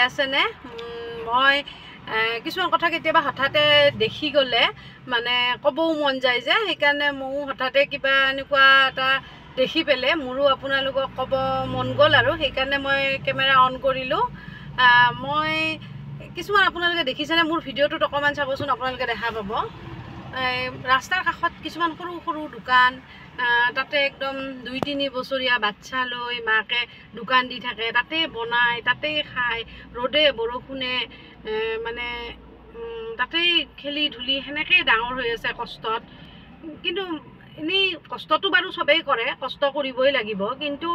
আছেনে? মই কিছুমান কথা কেতিয়াবা হঠাতে দেখি গ'লে মানে ক'বও মন যায় যে, সেইকাৰণে ময়ো হঠাতে কিবা এনেকুৱা এটা দেখি পেলাই মোৰো আপোনালোকক ক'ব মন গ'ল আৰু সেইকাৰণে মই কেমেৰা অন কৰিলোঁ। মই কিছুমান আপোনালোকে দেখিছেনে? মোৰ ভিডিঅ'টোত অকণমান চাবচোন, আপোনালোকে দেখা পাব। ৰাস্তাৰ কাষত কিছুমান সৰু সৰু দোকান, তাতে একদম 2-3 বছৰীয়া বাচ্চা লৈ মাকে দোকান দি থাকে, তাতেই বনায়, তাতেই খায়, ৰ'দে বৰষুণে মানে তাতেই খেলি ধূলি সেনেকৈয়ে ডাঙৰ হৈ আছে কষ্টত। কিন্তু এনেই কষ্টটো বাৰু চবেই কৰে, কষ্ট কৰিবই লাগিব, কিন্তু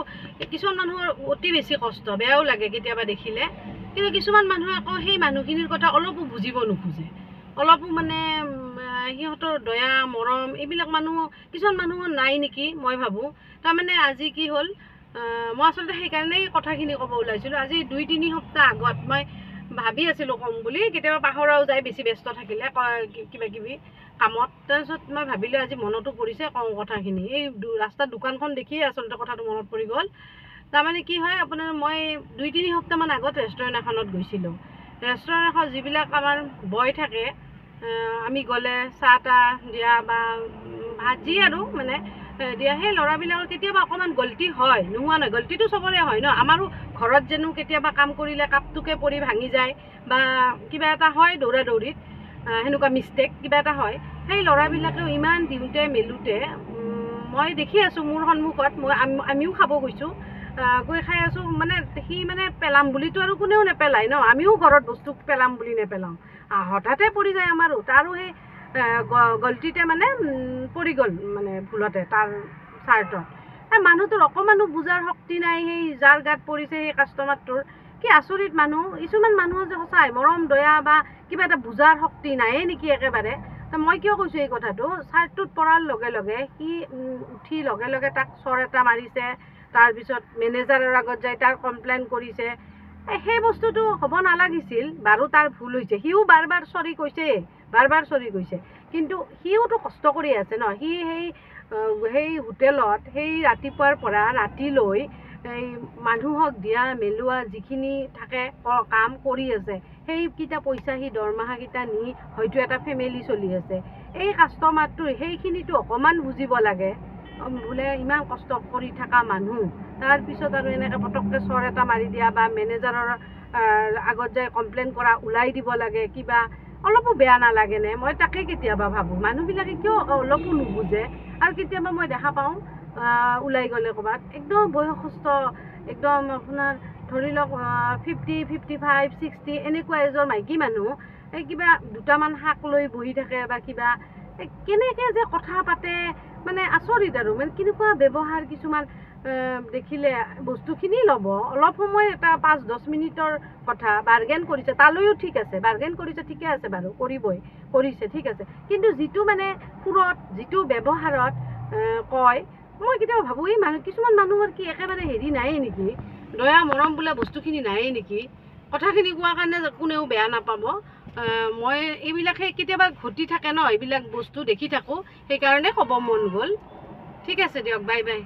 কিছুমান মানুহৰ অতি বেছি কষ্ট, বেয়াও লাগে কেতিয়াবা দেখিলে। কিন্তু কিছুমান মানুহে আকৌ সেই মানুহখিনিৰ কথা অলপো বুজিব নোখোজে, অলপো মানে সিহঁতৰ দয়া মৰম এইবিলাক মানুহ কিছুমান মানুহৰ নাই নেকি মই ভাবোঁ। তাৰমানে আজি কি হ'ল, মই আচলতে সেইকাৰণেই কথাখিনি ক'ব ওলাইছিলোঁ। আজি 2-3 সপ্তাহ আগত মই ভাবি আছিলোঁ ক'ম বুলি, কেতিয়াবা পাহৰাও যায় বেছি ব্যস্ত থাকিলে কিবা কিবি কামত। তাৰপিছত মই ভাবিলোঁ আজি মনতো পৰিছে কওঁ কথাখিনি। এই ৰাস্তাত দোকানখন দেখিয়ে আচলতে কথাটো মনত পৰি গ'ল। তাৰমানে কি হয় আপোনাৰ, মই 2-3 সপ্তাহমান আগত ৰেষ্টুৰেণ্ট এখনত গৈছিলোঁ। ৰেষ্টুৰেণ্ট এখন যিবিলাক আমাৰ বয় থাকে, আমি গ'লে চাহ তাহ দিয়া বা ভাজি আৰু মানে দিয়া, সেই ল'ৰাবিলাকৰ কেতিয়াবা অকণমান গল্টি হয়, নোহোৱা নহয়, গল্টিটো চবৰে হয় ন। আমাৰো ঘৰত যেনো কেতিয়াবা কাম কৰিলে কাপটোকে পৰি ভাঙি যায় বা কিবা এটা হয় দৌৰা দৌৰিত, সেনেকুৱা মিষ্টেক কিবা এটা হয়। সেই ল'ৰাবিলাকেও ইমান দিওঁতে মেলোঁতে মই দেখি আছোঁ মোৰ সন্মুখত, আমিও খাব গৈছোঁ, গৈ খাই আছোঁ, মানে সি মানে পেলাম বুলিতো আৰু কোনেও নেপেলায় ন, আমিও ঘৰত বস্তু পেলাম বুলি নেপেলাওঁ, হঠাতে পৰি যায় আমাৰো। তাৰো সেই গল্টিতে মানে পৰি গ'ল মানে ভুলতে তাৰ চাৰ্টত। সেই মানুহটোৰ অকণমানো বুজাৰ শক্তি নাই, সেই যাৰ গাত পৰিছে সেই কাষ্টমাৰটোৰ। কি আচৰিত মানুহ, কিছুমান মানুহৰ যে সঁচাই মৰম দয়া বা কিবা এটা বুজাৰ শক্তি নাইয়ে নেকি একেবাৰে। মই কিয় কৈছোঁ এই কথাটো, চাৰ্টটোত পৰাৰ লগে লগে সি উঠি লগে লগে তাক চৰ এটা মাৰিছে, তাৰপিছত মেনেজাৰৰ আগত যাই তাৰ কমপ্লেইন কৰিছে। সেই বস্তুটো হ'ব নালাগিছিল, বাৰু তাৰ ভুল হৈছে, সিও বাৰ বাৰ চৰি কৈছে, কিন্তু সিওতো কষ্ট কৰি আছে ন। সি সেই হোটেলত সেই ৰাতিপুৱাৰ পৰা ৰাতিলৈ এই মানুহক দিয়া মেলোৱা যিখিনি থাকে কাম কৰি আছে, সেইকেইটা পইচা সি দৰমহাকেইটা নি হয়তো এটা ফেমিলি চলি আছে। এই কাষ্টমাৰটো সেইখিনিতো অকণমান বুজিব লাগে, বোলে ইমান কষ্ট কৰি থকা মানুহ, তাৰপিছত আৰু এনেকৈ পটককৈ চৰ এটা মাৰি দিয়া বা মেনেজাৰৰ আগত যাই কমপ্লেইন কৰা, ওলাই দিব লাগে, কিবা অলপো বেয়া নালাগেনে? মই তাকে কেতিয়াবা ভাবোঁ, মানুহবিলাকে কিয় অলপো নুবুজে। আৰু কেতিয়াবা মই দেখা পাওঁ ওলাই গ'লে ক'ৰবাত একদম বয়সস্থ, একদম আপোনাৰ ধৰি লওক 50, 55, 60 এনেকুৱা এজৰ মাইকী মানুহ, এই কিবা দুটামান শাক লৈ বহি থাকে বা কিবা, কেনেকৈ যে কথা পাতে মানে আচৰিত আৰু, মানে কেনেকুৱা ব্যৱহাৰ কিছুমান দেখিলে। বস্তুখিনি ল'ব অলপ সময়, এটা 5-10 মিনিটৰ কথা, বাৰ্গেন কৰিছে তালৈও ঠিক আছে, বাৰ্গেন কৰিছে ঠিকে আছে বাৰু, কৰিছে ঠিক আছে, কিন্তু যিটো মানে সুৰত, যিটো ব্যৱহাৰত কয়, মই কেতিয়াবা ভাবোঁ এই কিছুমান মানুহৰ কি একেবাৰে হেৰি নায়েই নেকি, দয়া মৰম বোলা বস্তুখিনি নায়েই নেকি। কথাখিনি কোৱাৰ কাৰণে কোনেও বেয়া নাপাব। মই এইবিলাকে কেতিয়াবা ঘটি থাকে ন, এইবিলাক বস্তু দেখি থাকোঁ, সেইকাৰণে ক'ব মন গ'ল। ঠিক আছে দিয়ক, বাই বাই।